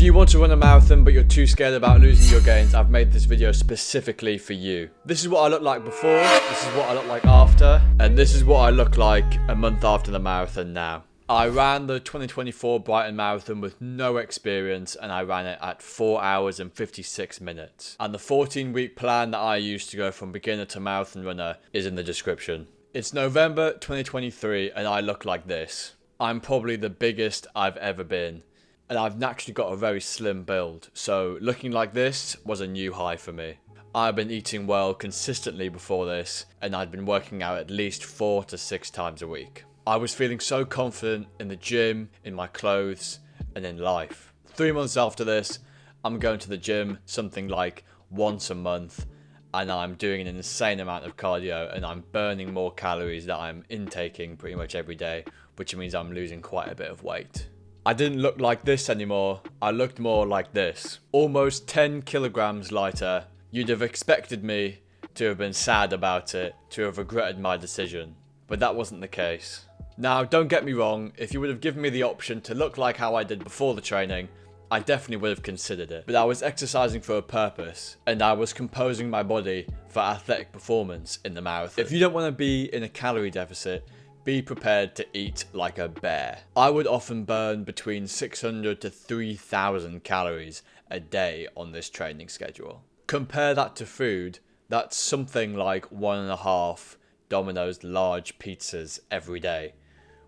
you want to run a marathon but you're too scared about losing your gains, I've made this video specifically for you. This is what I look like before, this is what I look like after, and this is what I look like a month after the marathon now. I ran the 2024 Brighton Marathon with no experience, and I ran it at 4 hours and 56 minutes. And the 14-week plan that I used to go from beginner to marathon runner is in the description. It's November 2023 and I look like this. I'm probably the biggest I've ever been. And I've naturally got a very slim build, so looking like this was a new high for me. I've been eating well consistently before this, and I'd been working out at least 4 to 6 times a week. I was feeling so confident in the gym, in my clothes, and in life. 3 months after this, I'm going to the gym something like once a month, and I'm doing an insane amount of cardio, and I'm burning more calories that I'm intaking pretty much every day, which means I'm losing quite a bit of weight. I didn't look like this anymore, I looked more like this. Almost 10 kilograms lighter. You'd have expected me to have been sad about it, to have regretted my decision. But that wasn't the case. Now, don't get me wrong, if you would have given me the option to look like how I did before the training, I definitely would have considered it. But I was exercising for a purpose, and I was composing my body for athletic performance in the marathon. If you don't want to be in a calorie deficit, be prepared to eat like a bear. I would often burn between 600 to 3,000 calories a day on this training schedule. Compare that to food, that's something like 1.5 Domino's large pizzas every day,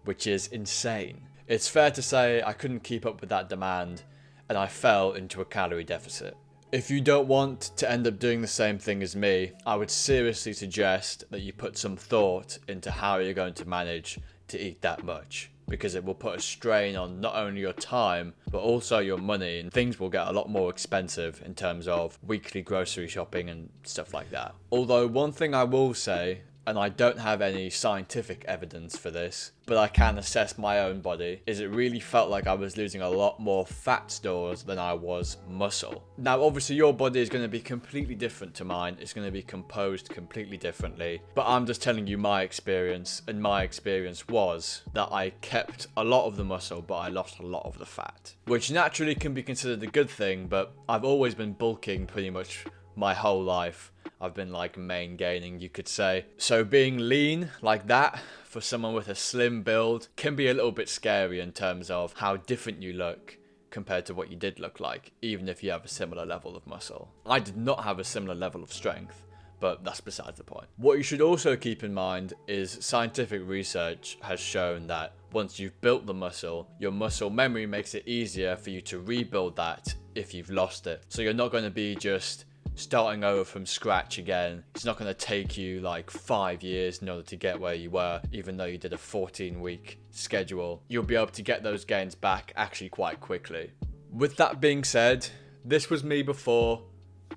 which is insane. It's fair to say I couldn't keep up with that demand, and I fell into a calorie deficit. If you don't want to end up doing the same thing as me, I would seriously suggest that you put some thought into how you're going to manage to eat that much, because it will put a strain on not only your time, but also your money, and things will get a lot more expensive in terms of weekly grocery shopping and stuff like that. Although one thing I will say, and I don't have any scientific evidence for this, but I can assess my own body, is it really felt like I was losing a lot more fat stores than I was muscle. Now obviously your body is going to be completely different to mine, it's going to be composed completely differently, but I'm just telling you my experience, and my experience was that I kept a lot of the muscle but I lost a lot of the fat. Which naturally can be considered a good thing, but I've always been bulking pretty much my whole life. I've been like main gaining, you could say. So being lean like that for someone with a slim build can be a little bit scary in terms of how different you look compared to what you did look like, even if you have a similar level of muscle. I did not have a similar level of strength, but that's besides the point. What you should also keep in mind is scientific research has shown that once you've built the muscle, your muscle memory makes it easier for you to rebuild that if you've lost it. So you're not going to be just starting over from scratch again. It's not going to take you like 5 years in order to get where you were, even though you did a 14-week schedule. You'll be able to get those gains back actually quite quickly. With that being said, this was me before,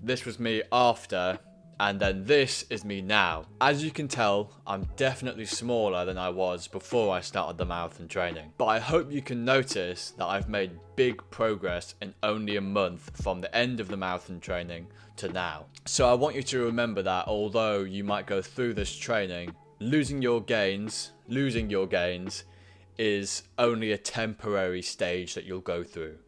this was me after, and then this is me now. As you can tell, I'm definitely smaller than I was before I started the marathon training. But I hope you can notice that I've made big progress in only a month from the end of the marathon training to now. So I want you to remember that although you might go through this training, losing your gains is only a temporary stage that you'll go through.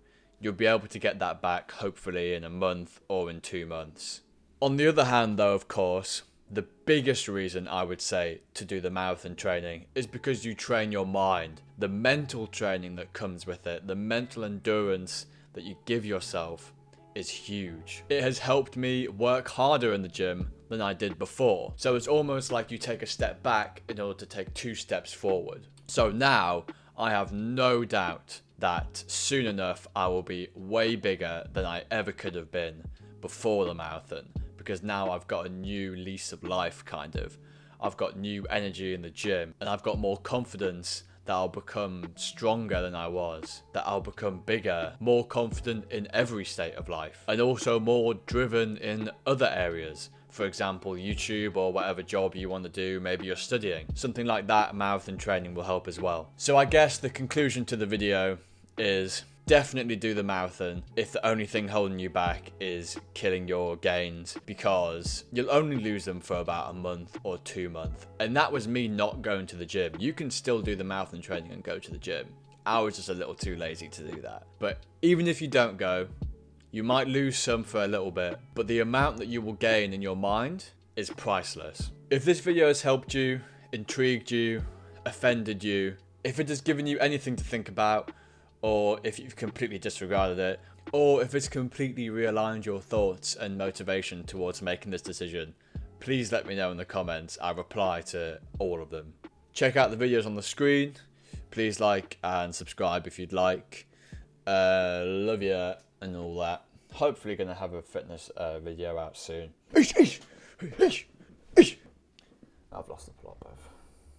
You'll be able to get that back hopefully in a month or in 2 months. On the other hand though, of course, the biggest reason I would say to do the marathon training is because you train your mind. The mental training that comes with it, the mental endurance that you give yourself is huge. It has helped me work harder in the gym than I did before. So it's almost like you take a step back in order to take 2 steps forward. So now I have no doubt that soon enough I will be way bigger than I ever could have been before the marathon. Because now I've got a new lease of life, kind of. I've got new energy in the gym, and I've got more confidence that I'll become stronger than I was, that I'll become bigger, more confident in every state of life, and also more driven in other areas. For example, YouTube or whatever job you want to do, maybe you're studying. Something like that, marathon training will help as well. So I guess the conclusion to the video is definitely do the marathon if the only thing holding you back is killing your gains, because you'll only lose them for about a month or 2 months. And that was me not going to the gym. You can still do the marathon training and go to the gym. I was just a little too lazy to do that. But even if you don't go, you might lose some for a little bit, but the amount that you will gain in your mind is priceless. If this video has helped you, intrigued you, offended you, if it has given you anything to think about, or if you've completely disregarded it, or if it's completely realigned your thoughts and motivation towards making this decision, please let me know in the comments. I reply to all of them. Check out the videos on the screen. Please like and subscribe if you'd like. Love you and all that. Hopefully gonna have a fitness video out soon. I've lost the plot, both.